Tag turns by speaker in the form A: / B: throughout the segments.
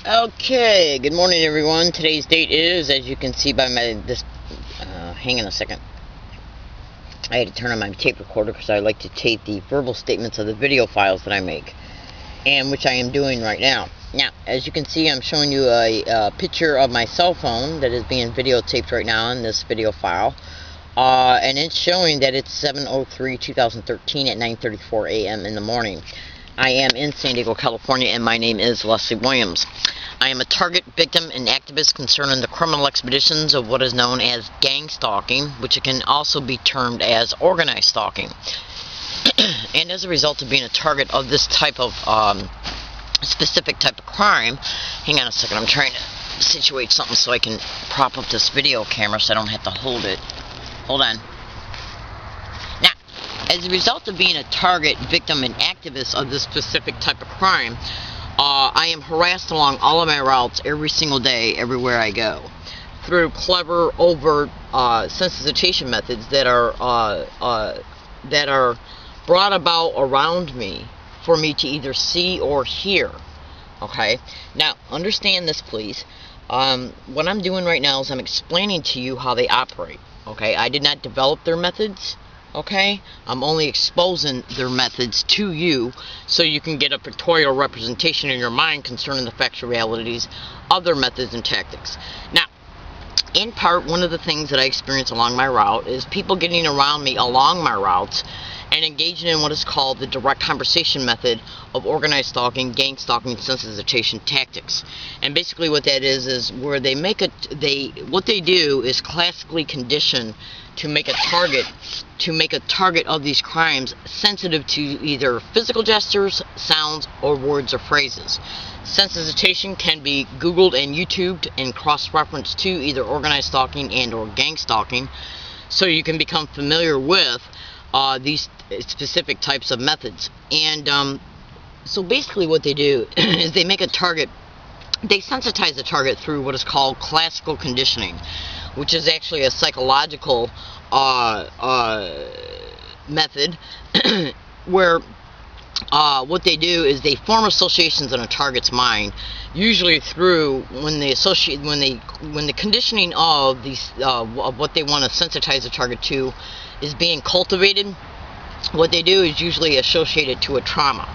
A: Okay, good morning everyone. Today's date is, as you can see by hang on a second. I had to turn on my tape recorder because I like to tape the verbal statements of the video files that I make, and which I am doing right now. Now, as you can see, I'm showing you a picture of my cell phone that is being videotaped right now in this video file. And it's showing that it's 7/03/2013 at 9:34 a.m. in the morning. I am in San Diego, California, and my name is Leslie Williams. I am a target, victim, and activist concerning the criminal expeditions of what is known as gang stalking, which can also be termed as organized stalking. And as a result of being a target of this type of specific type of crime, hang on a second, I'm trying to situate something so I can prop up this video camera so I don't have to hold it. Hold on. Now, as a result of being a target, victim, and activist of this specific type of crime, I am harassed along all of my routes every single day, everywhere I go, through clever, overt sensitization methods that are brought about around me for me to either see or hear. Okay? Now, understand this, please. What I'm doing right now is I'm explaining to you how they operate. Okay? I did not develop their methods. Okay? I'm only exposing their methods to you so you can get a pictorial representation in your mind concerning the factual realities of their methods and tactics. Now, in part, one of the things that I experience along my route is people getting around me along my routes and engaging in what is called the direct conversation method of organized stalking, gang stalking, sensitization tactics. And basically what that is where they make what they do is classically condition to make a target of these crimes sensitive to either physical gestures, sounds, or words or phrases. Sensitization can be Googled and YouTubed and cross-referenced to either organized stalking and or gang stalking, so you can become familiar with these specific types of methods. And so basically what they do is they sensitize the target through what is called classical conditioning, which is actually a psychological method where what they do is they form associations in a target's mind, usually through when the conditioning of these of what they want to sensitize the target to is being cultivated. What they do is usually associate it to a trauma.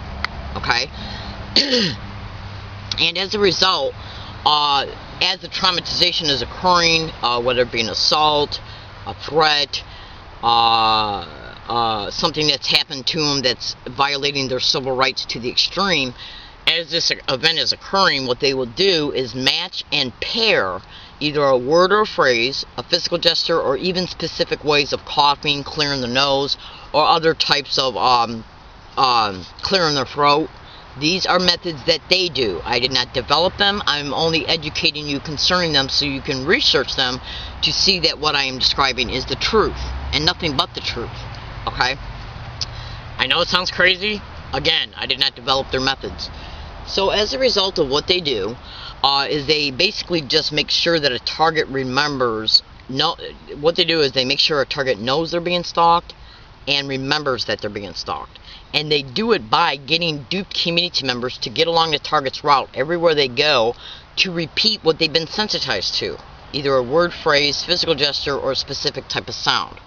A: Okay. And as a result, as the traumatization is occurring, whether it be an assault, a threat, something that's happened to them that's violating their civil rights to the extreme, as this event is occurring, what they will do is match and pair either a word or a phrase, a physical gesture, or even specific ways of coughing, clearing the nose, or other types of clearing their throat. These are methods that they do. I did not develop them. I'm only educating you concerning them so you can research them to see that what I am describing is the truth and nothing but the truth. Okay? I know it sounds crazy. Again, I did not develop their methods. So as a result of what they do, is they basically just make sure that a target remembers. What they do is they make sure a target knows they're being stalked and remembers that they're being stalked. And they do it by getting duped community members to get along the target's route everywhere they go to repeat what they've been sensitized to, either a word, phrase, physical gesture, or a specific type of sound.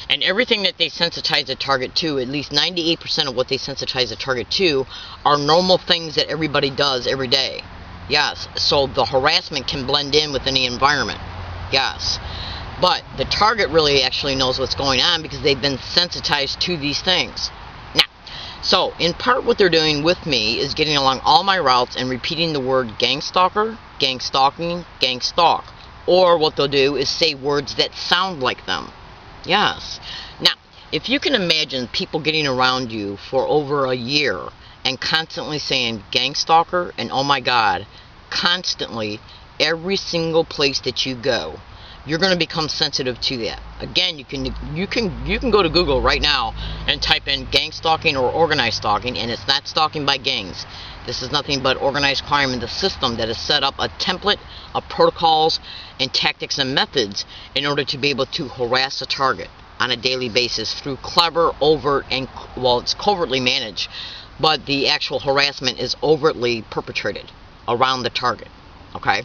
A: And everything that they sensitize a target to, at least 98% of what they sensitize a target to, are normal things that everybody does every day. Yes, so the harassment can blend in with any environment. Yes. But the target really actually knows what's going on because they've been sensitized to these things. Now, so in part what they're doing with me is getting along all my routes and repeating the word gang stalker, gang stalking, gang stalk. Or what they'll do is say words that sound like them. Yes. Now, if you can imagine people getting around you for over a year and constantly saying gang stalker and oh my God, constantly, every single place that you go, you're going to become sensitive to that. Again, you can go to Google right now and type in gang stalking or organized stalking, and it's not stalking by gangs. This is nothing but organized crime in the system that has set up a template of protocols and tactics and methods in order to be able to harass a target on a daily basis through clever, overt, and, well, it's covertly managed, but the actual harassment is overtly perpetrated. around the target. Okay,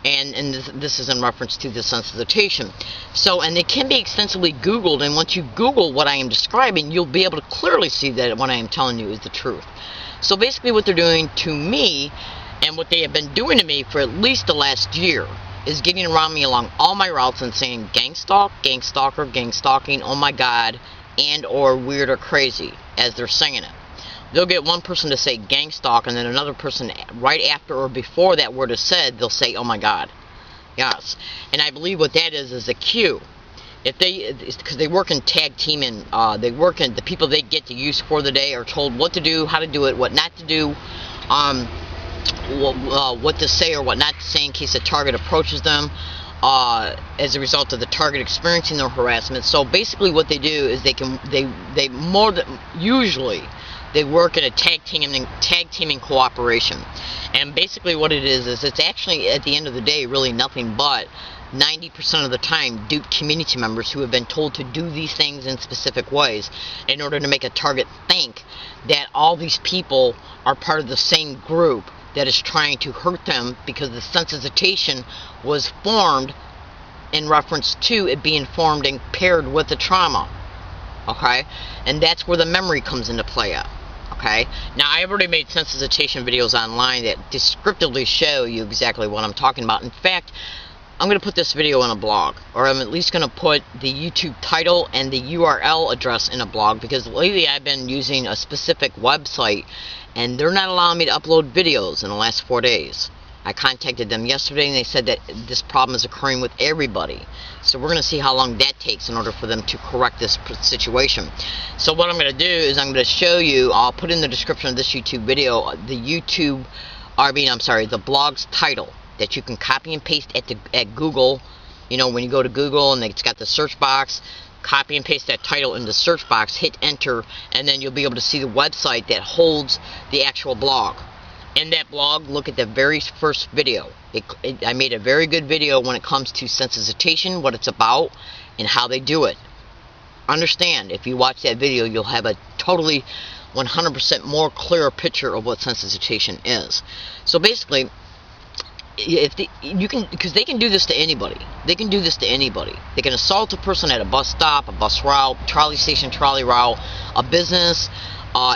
A: and this is in reference to the sensitization. So, and it can be extensively Googled, and once you Google what I am describing, you'll be able to clearly see that what I am telling you is the truth. So basically what they're doing to me, and what they have been doing to me for at least the last year, is getting around me along all my routes and saying gang stalk, gang stalker, gang stalking, oh my god, and or weird or crazy, as they're saying it. They'll get one person to say gang stalk, and then another person right after or before that word is said, they'll say, oh my god. Yes. And I believe what that is a cue. If they, because they work in tag team, and they work in, the people they get to use for the day are told what to do, how to do it, what not to do, what to say or what not to say in case a target approaches them, as a result of the target experiencing their harassment. So basically what they do is they more than usually they work in a tag teaming cooperation. And basically what it is it's actually, at the end of the day, really nothing but 90% of the time duped community members who have been told to do these things in specific ways in order to make a target think that all these people are part of the same group that is trying to hurt them, because the sensitization was formed in reference to it being formed and paired with the trauma. Okay? And that's where the memory comes into play at. Okay? Now, I've already made sensitization videos online that descriptively show you exactly what I'm talking about. In fact, I'm going to put this video in a blog, or I'm at least going to put the YouTube title and the URL address in a blog, because lately I've been using a specific website and they're not allowing me to upload videos in the last 4 days. I contacted them yesterday and they said that this problem is occurring with everybody. So we're going to see how long that takes in order for them to correct this situation. So what I'm going to do is I'm going to show you, I'll put in the description of this YouTube video, the blog's title that you can copy and paste at Google. You know, when you go to Google and it's got the search box, copy and paste that title in the search box, hit enter, and then you'll be able to see the website that holds the actual blog. In that blog, look at the very first video. I made a very good video when it comes to sensitization, what it's about, and how they do it. Understand, if you watch that video, you'll have a totally 100% more clearer picture of what sensitization is. So basically, because they can do this to anybody. They can do this to anybody. They can assault a person at a bus stop, a bus route, trolley station, trolley route, a business,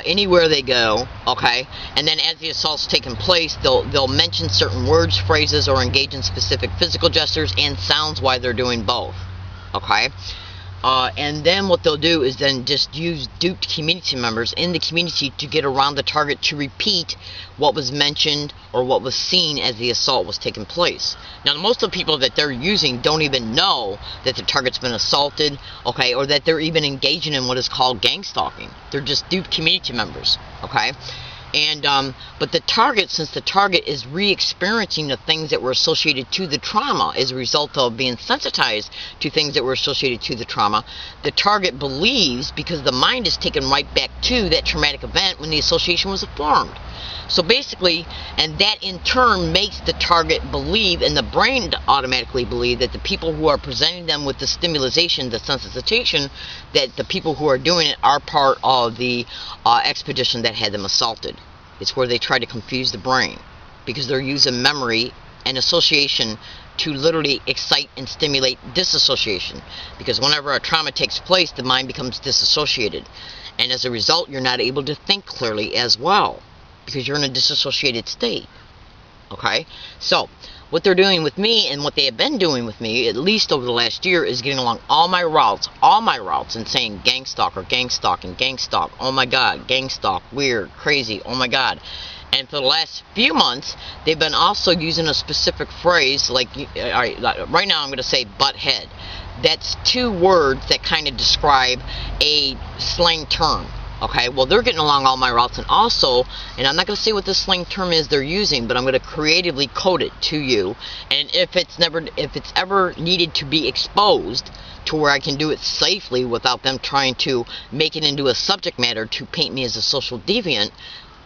A: anywhere they go, okay? And then as the assault's taking place, they'll mention certain words, phrases, or engage in specific physical gestures and sounds while they're doing both, okay? And then what they'll do is then just use duped community members in the community to get around the target to repeat what was mentioned or what was seen as the assault was taking place. Now, most of the people that they're using don't even know that the target's been assaulted, okay, or that they're even engaging in what is called gang stalking. They're just duped community members, okay? And but the target, since the target is re-experiencing the things that were associated to the trauma as a result of being sensitized to things that were associated to the trauma, the target believes, because the mind is taken right back to that traumatic event when the association was formed. So basically, and that in turn makes the target believe, and the brain automatically believe, that the people who are presenting them with the stimulation, the sensitization, that the people who are doing it are part of the expedition that had them assaulted. It's where they try to confuse the brain, because they're using memory and association to literally excite and stimulate disassociation. Because whenever a trauma takes place, the mind becomes disassociated. And as a result, you're not able to think clearly as well, because you're in a disassociated state. Okay? So, what they're doing with me, and what they have been doing with me, at least over the last year, is getting along all my routes, and saying gang stalker, gang stalking, gang stalk, oh my god, gang stalk, weird, crazy, oh my god. And for the last few months, they've been also using a specific phrase, like, right now I'm going to say butt head. That's two words that kind of describe a slang term. Okay, well, they're getting along all my routes, and also, and I'm not going to say what the slang term is they're using, but I'm going to creatively code it to you, and if it's ever needed to be exposed to where I can do it safely without them trying to make it into a subject matter to paint me as a social deviant,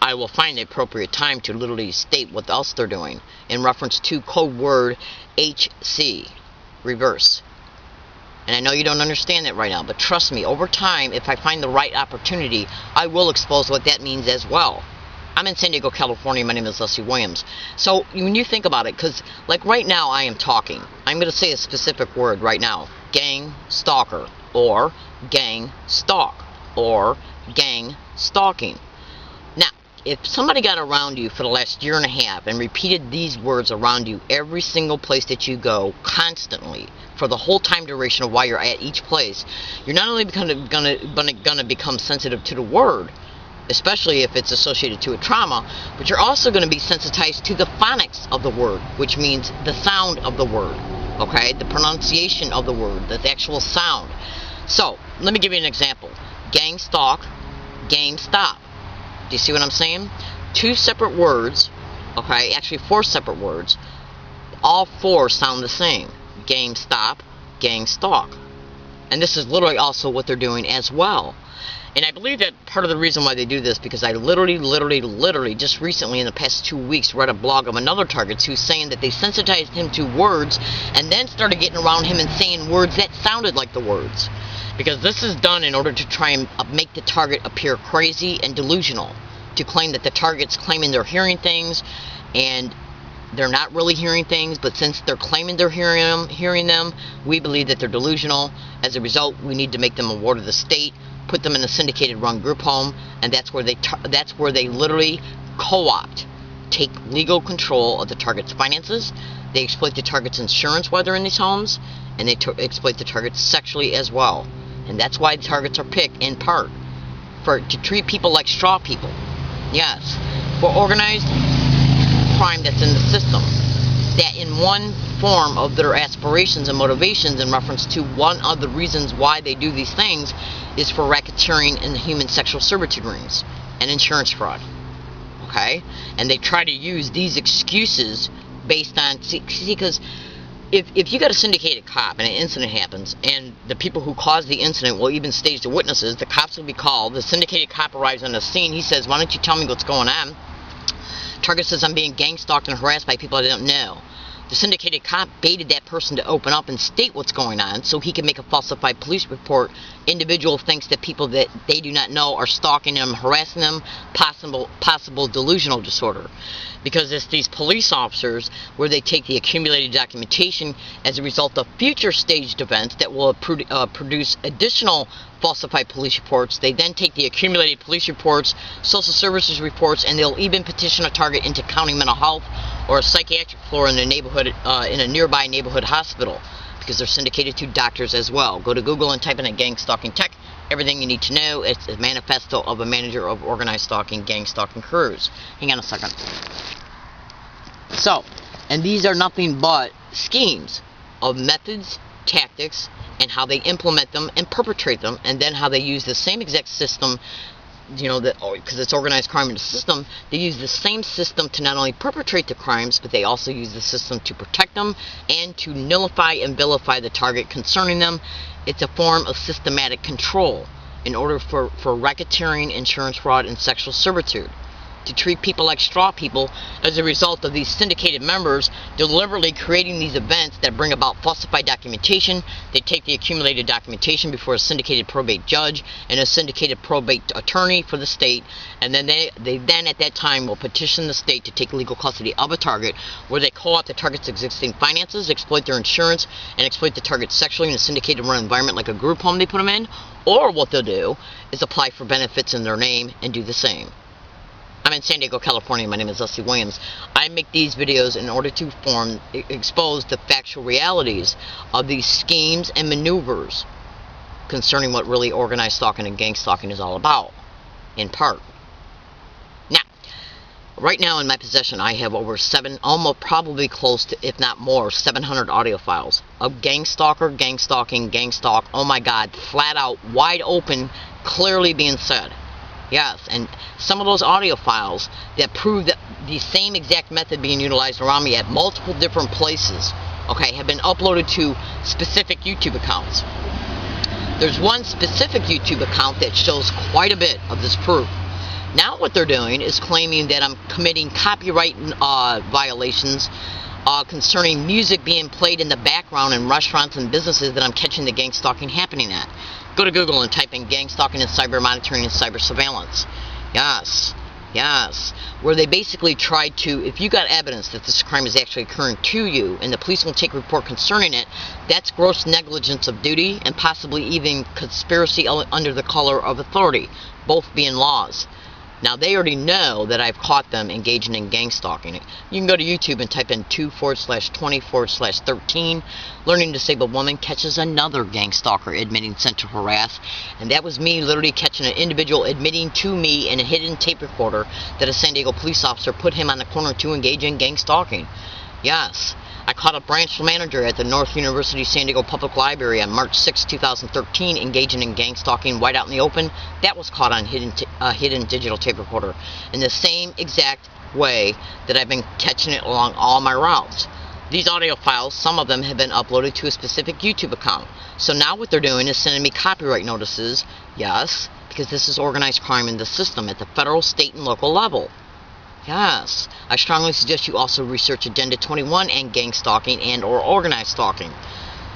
A: I will find the appropriate time to literally state what else they're doing in reference to code word HC, reverse. And I know you don't understand that right now, but trust me, over time, if I find the right opportunity, I will expose what that means as well. I'm in San Diego, California. My name is Leslie Williams. So when you think about it, because like right now I am talking, I'm going to say a specific word right now. Gang stalker, or gang stalk, or gang stalking. Now, if somebody got around you for the last year and a half and repeated these words around you every single place that you go constantly for the whole time duration of while you're at each place, you're not only gonna become sensitive to the word, especially if it's associated to a trauma, but you're also going to be sensitized to the phonics of the word, which means the sound of the word, okay? The pronunciation of the word, the actual sound. So, let me give you an example. Gang stalk, game stop. Do you see what I'm saying? 2 separate words, okay? Actually 4 separate words. All 4 sound the same. Game stop, gang stalk. And this is literally also what they're doing as well. And I believe that part of the reason why they do this, because I literally just recently in the past 2 weeks read a blog of another target who's saying that they sensitized him to words and then started getting around him and saying words that sounded like the words. Because this is done in order to try and make the target appear crazy and delusional, to claim that the target's claiming they're hearing things and they're not really hearing things, but since they're claiming they're hearing them, we believe that they're delusional. As a result, we need to make them a ward of the state, put them in a syndicated run group home, and that's where they literally co-opt, take legal control of the target's finances. They exploit the target's insurance while they're in these homes, and they exploit the targets sexually as well. And that's why the targets are picked in part to treat people like straw people. Yes, for organized crime that's in the system, that in one form of their aspirations and motivations in reference to one of the reasons why they do these things is for racketeering and human sexual servitude rings and insurance fraud. Okay? And they try to use these excuses based on, see, because if you got a syndicated cop and an incident happens, and the people who caused the incident will even stage the witnesses, the cops will be called, the syndicated cop arrives on the scene, he says, why don't you tell me what's going on? Target says, I'm being gang stalked and harassed by people I don't know. The syndicated cop baited that person to open up and state what's going on so he can make a falsified police report. Individual thinks that people that they do not know are stalking them, harassing them, possible delusional disorder. Because it's these police officers where they take the accumulated documentation as a result of future staged events that will produce additional falsified police reports. They then take the accumulated police reports, social services reports, and they'll even petition a target into county mental health or a psychiatric floor in a neighborhood, in a nearby neighborhood hospital, because they're syndicated to doctors as well. Go to Google and type in a gang stalking tech. Everything you need to know. It's a manifesto of a manager of organized stalking, gang stalking crews. Hang on a second. So, and these are nothing but schemes of methods, tactics, and how they implement them and perpetrate them, and then how they use the same exact system, you know, because it's organized crime in the system, they use the same system to not only perpetrate the crimes, but they also use the system to protect them and to nullify and vilify the target concerning them. It's a form of systematic control in order for racketeering, insurance fraud, and sexual servitude. To treat people like straw people as a result of these syndicated members deliberately creating these events that bring about falsified documentation. They take the accumulated documentation before a syndicated probate judge and a syndicated probate attorney for the state, and then they then at that time will petition the state to take legal custody of a target, where they co-opt the target's existing finances, exploit their insurance, and exploit the target sexually in a syndicated run environment like a group home they put them in. Or what they'll do is apply for benefits in their name and do the same. I'm in San Diego, California. My name is Leslie Williams. I make these videos in order to expose the factual realities of these schemes and maneuvers concerning what really organized stalking and gang stalking is all about, in part. Now, right now in my possession, I have over almost probably close to, if not more, 700 audio files of gang stalker, gang stalking, gang stalk, oh my God, flat out, wide open, clearly being said. Yes, and some of those audio files that prove that the same exact method being utilized around me at multiple different places, okay, have been uploaded to specific YouTube accounts. There's one specific YouTube account that shows quite a bit of this proof. Now what they're doing is claiming that I'm committing copyright violations concerning music being played in the background in restaurants and businesses that I'm catching the gang stalking happening at. Go to Google and type in gang stalking and cyber monitoring and cyber surveillance. Yes. Yes, where they basically tried to, if you got evidence that this crime is actually occurring to you and the police will take a report concerning it, that's gross negligence of duty and possibly even conspiracy under the color of authority, both being laws. Now, they already know that I've caught them engaging in gang stalking. You can go to YouTube and type in 2/20/13, learning disabled woman catches another gang stalker admitting sexual harass. And that was me literally catching an individual admitting to me in a hidden tape recorder that a San Diego police officer put him on the corner to engage in gang stalking. Yes. I caught a branch manager at the North University San Diego Public Library on March 6, 2013, engaging in gang stalking right out in the open. That was caught on hidden digital tape recorder in the same exact way that I've been catching it along all my routes. These audio files, some of them have been uploaded to a specific YouTube account. So now what they're doing is sending me copyright notices, yes, because this is organized crime in the system at the federal, state, and local level. Yes, I strongly suggest you also research Agenda 21 and gang stalking and or organized stalking.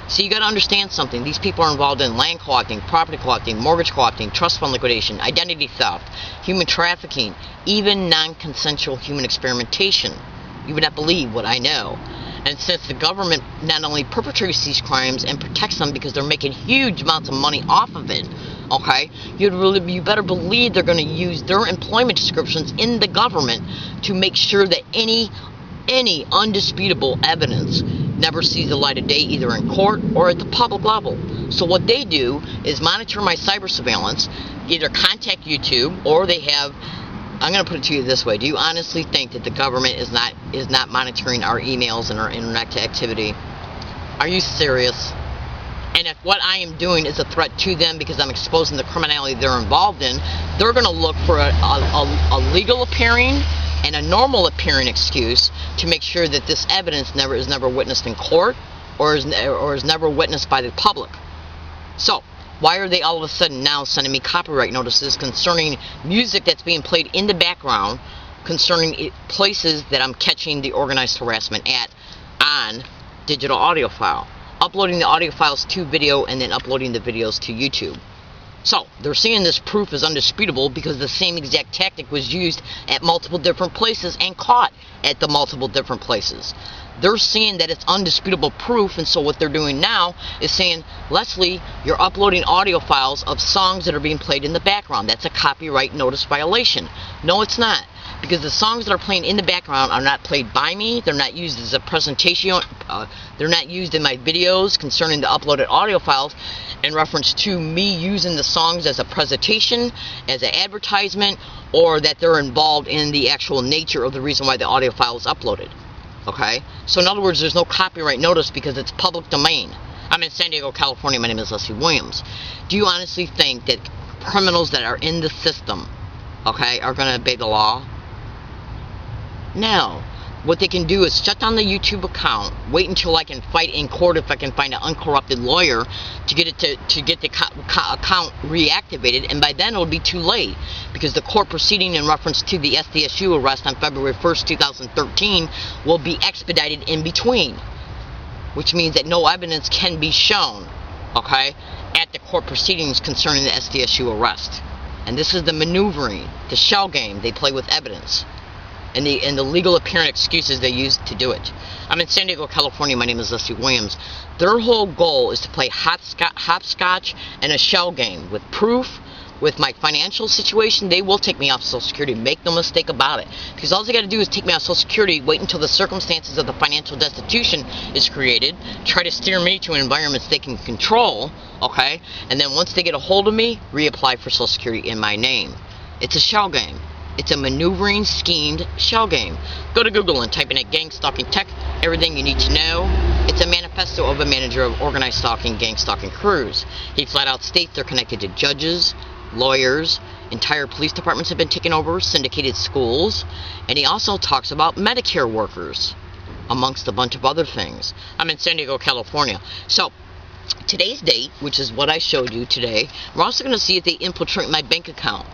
A: So you got to understand something. These people are involved in land co-opting, property co-opting, mortgage co-opting, trust fund liquidation, identity theft, human trafficking, even non-consensual human experimentation. You would not believe what I know. And since the government not only perpetrates these crimes and protects them because they're making huge amounts of money off of it, okay, you better believe they're going to use their employment descriptions in the government to make sure that any undisputable evidence never sees the light of day, either in court or at the public level. So what they do is monitor my cyber surveillance, either contact YouTube or they have. I'm going to put it to you this way. Do you honestly think that the government is not monitoring our emails and our internet activity? Are you serious? And if what I am doing is a threat to them because I'm exposing the criminality they're involved in, they're going to look for a legal appearing and a normal appearing excuse to make sure that this evidence is never witnessed in court or is never witnessed by the public. So, why are they all of a sudden now sending me copyright notices concerning music that's being played in the background, concerning places that I'm catching the organized harassment at on digital audio file? Uploading the audio files to video and then uploading the videos to YouTube. So, they're seeing this proof is undisputable because the same exact tactic was used at multiple different places and caught at the multiple different places. They're seeing that it's undisputable proof, and so what they're doing now is saying, Leslie, you're uploading audio files of songs that are being played in the background. That's a copyright notice violation. No, it's not. Because the songs that are playing in the background are not played by me. They're not used as a presentation. They're not used in my videos concerning the uploaded audio files in reference to me using the songs as a presentation, as an advertisement, or that they're involved in the actual nature of the reason why the audio file is uploaded. Okay? So in other words, there's no copyright notice because it's public domain. I'm in San Diego, California. My name is Leslie Williams. Do you honestly think that criminals that are in the system, okay, are going to obey the law? No. What they can do is shut down the YouTube account, wait until I can fight in court if I can find an uncorrupted lawyer to get it to get the account reactivated, and by then it'll be too late because the court proceeding in reference to the SDSU arrest on February 1st, 2013 will be expedited in between, which means that no evidence can be shown, okay, at the court proceedings concerning the SDSU arrest. And this is the maneuvering, the shell game they play with evidence. And the legal apparent excuses they use to do it. I'm in San Diego, California. My name is Leslie Williams. Their whole goal is to play hopscotch and a shell game with proof, with my financial situation. They will take me off Social Security. Make no mistake about it. Because all they got to do is take me off Social Security, wait until the circumstances of the financial destitution is created, try to steer me to environments they can control, okay? And then once they get a hold of me, reapply for Social Security in my name. It's a shell game. It's a maneuvering, schemed shell game. Go to Google and type in gang stalking tech, everything you need to know. It's a manifesto of a manager of organized stalking, gang stalking crews. He flat out states they're connected to judges, lawyers, entire police departments have been taken over, syndicated schools, and he also talks about Medicare workers, amongst a bunch of other things. I'm in San Diego, California. So, today's date, which is what I showed you today, we're also going to see if they infiltrate my bank account.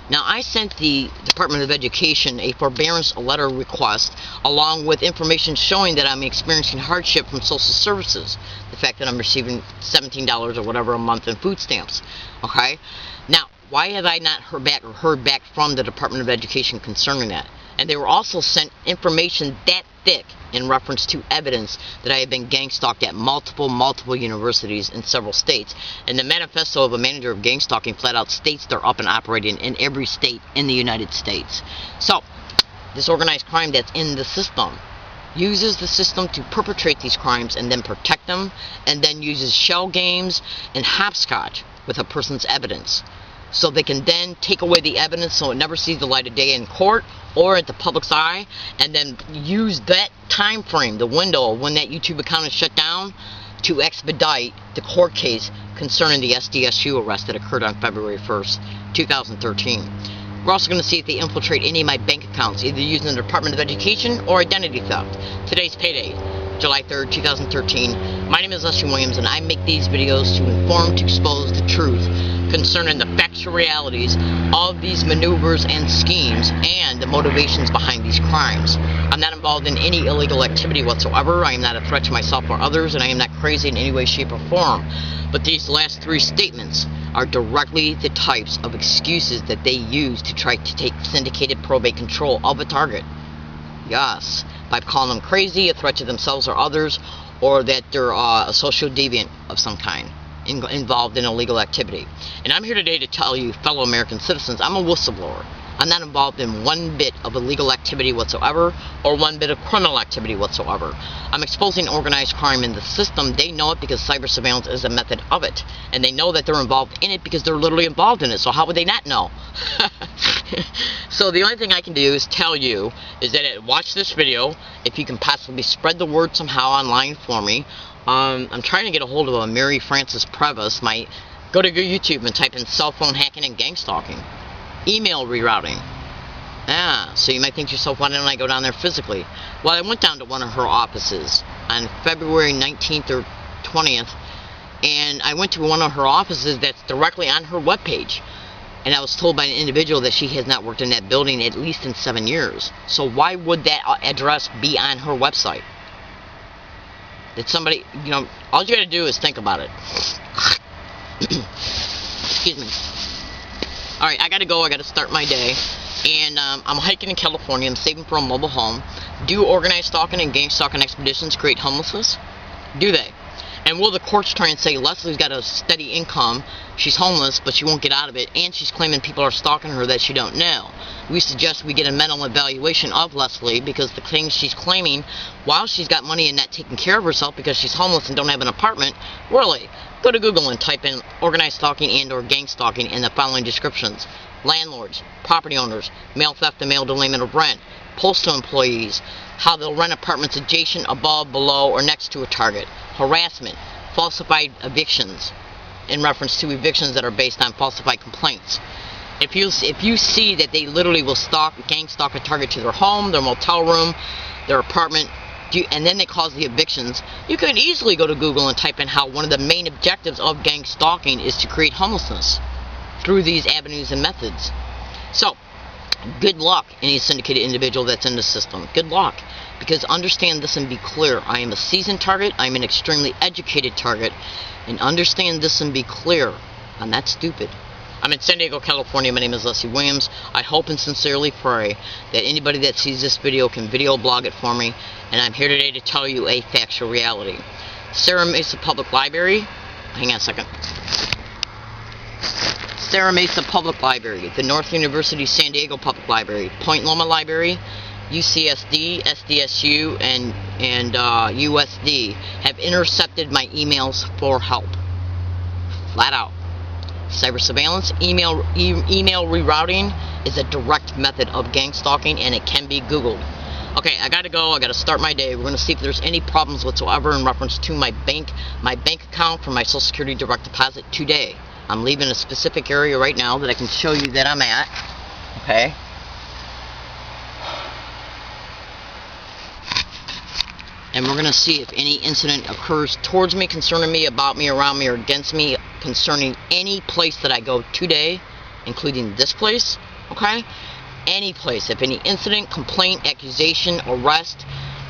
A: Now, I sent the Department of Education a forbearance letter request along with information showing that I'm experiencing hardship from social services. The fact that I'm receiving $17 or whatever a month in food stamps. Okay? Now, Why have I not heard back from the Department of Education concerning that? And they were also sent information that thick in reference to evidence that I have been gang stalked at multiple universities in several states. And the manifesto of a manager of gang stalking flat out states they're up and operating in every state in the United States. So, this organized crime that's in the system uses the system to perpetrate these crimes and then protect them, and then uses shell games and hopscotch with a person's evidence. So they can then take away the evidence so it never sees the light of day in court or at the public's eye, and then use that time frame, the window when that YouTube account is shut down, to expedite the court case concerning the SDSU arrest that occurred on February 1st, 2013. We're also going to see if they infiltrate any of my bank accounts, either using the Department of Education or identity theft. Today's payday, July 3rd, 2013. My name is Leslie Williams, and I make these videos to inform, to expose the truth concerning the factual realities of these maneuvers and schemes and the motivations behind these crimes. I'm not involved in any illegal activity whatsoever. I am not a threat to myself or others, and I am not crazy in any way, shape, or form. But these last three statements are directly the types of excuses that they use to try to take syndicated probate control of a target. Yes, by calling them crazy, a threat to themselves or others, or that they're a social deviant of some kind involved in illegal activity. And I'm here today to tell you, fellow American citizens, I'm a whistleblower. I'm not involved in one bit of illegal activity whatsoever, or one bit of criminal activity whatsoever. I'm exposing organized crime in the system. They know it because cyber surveillance is a method of it. And they know that they're involved in it because they're literally involved in it. So how would they not know? So the only thing I can do is tell you is that watch this video. If you can possibly spread the word somehow online for me. I'm trying to get a hold of a Mary Frances Previs. Go to YouTube and type in cell phone hacking and gang stalking. Email rerouting. So you might think to yourself, why don't I go down there physically? Well, I went down to one of her offices on February 19th or 20th, and I went to one of her offices that's directly on her webpage. And I was told by an individual that she has not worked in that building at least in 7 years. So why would that address be on her website? That somebody, all you gotta do is think about it. Excuse me. Alright, I gotta go, I gotta start my day. And I'm hiking in California, I'm saving for a mobile home. Do organized stalking and gang stalking expeditions create homelessness? Do they? And will the courts try and say Leslie's got a steady income, she's homeless, but she won't get out of it, and she's claiming people are stalking her that she don't know? We suggest we get a mental evaluation of Leslie, because the things she's claiming, while she's got money and not taking care of herself because she's homeless and don't have an apartment, really, go to Google and type in organized stalking and or gang stalking in the following descriptions. Landlords, property owners, mail theft and mail delayment of rent, postal employees, how they'll rent apartments adjacent, above, below, or next to a target, harassment, falsified evictions, in reference to evictions that are based on falsified complaints. If you see that they literally will gang stalk a target to their home, their motel room, their apartment, and then they cause the evictions, you could easily go to Google and type in how one of the main objectives of gang stalking is to create homelessness through these avenues and methods. So, good luck, any syndicated individual that's in the system. Good luck. Because understand this and be clear. I am a seasoned target. I am an extremely educated target. And understand this and be clear. I'm not stupid. I'm in San Diego, California. My name is Leslie Williams. I hope and sincerely pray that anybody that sees this video can video blog it for me. And I'm here today to tell you a factual reality. Sarah Mesa Public Library. Hang on a second. Sarah Mesa Public Library, the North University San Diego Public Library, Point Loma Library, UCSD, SDSU, and USD have intercepted my emails for help. Flat out. Cyber surveillance, email rerouting is a direct method of gang stalking, and it can be Googled. Okay, I gotta go. I gotta start my day. We're gonna see if there's any problems whatsoever in reference to my bank account for my Social Security direct deposit today. I'm leaving a specific area right now that I can show you that I'm at. Okay. And we're going to see if any incident occurs towards me, concerning me, about me, around me, or against me, concerning any place that I go today, including this place. Okay. Any place. If any incident, complaint, accusation, arrest,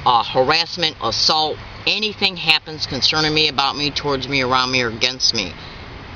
A: harassment, assault, anything happens concerning me, about me, towards me, around me, or against me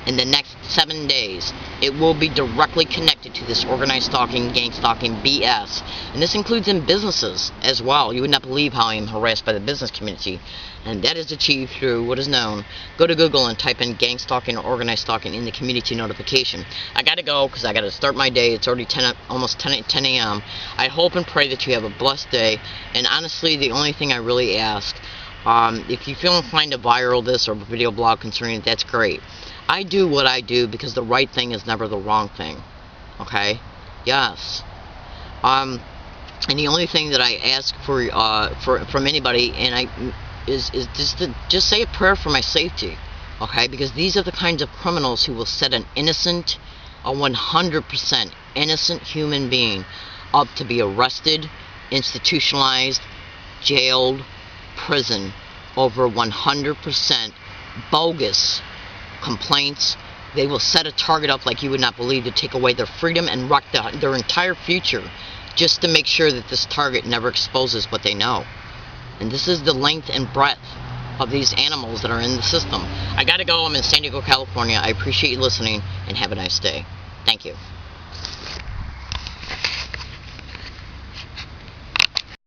A: in the next 7 days, it will be directly connected to this organized stalking, gang stalking BS. And this includes in businesses as well. You would not believe how I am harassed by the business community. And that is achieved through what is known. Go to Google and type in gang stalking or organized stalking in the community notification. I gotta go because I gotta start my day. It's already almost 10 a.m. I hope and pray that you have a blessed day. And honestly, the only thing I really ask, if you feel inclined to viral this or video blog concerning it, that's great. I do what I do because the right thing is never the wrong thing. Okay? Yes. And the only thing that I ask from anybody, and is just say a prayer for my safety. Okay? Because these are the kinds of criminals who will set an 100% innocent human being up to be arrested, institutionalized, jailed, prison over 100% bogus complaints. They will set a target up like you would not believe to take away their freedom and wreck their entire future just to make sure that this target never exposes what they know. And this is the length and breadth of these animals that are in the system. I gotta go. I'm in San Diego, California. I appreciate you listening and have a nice day. Thank you.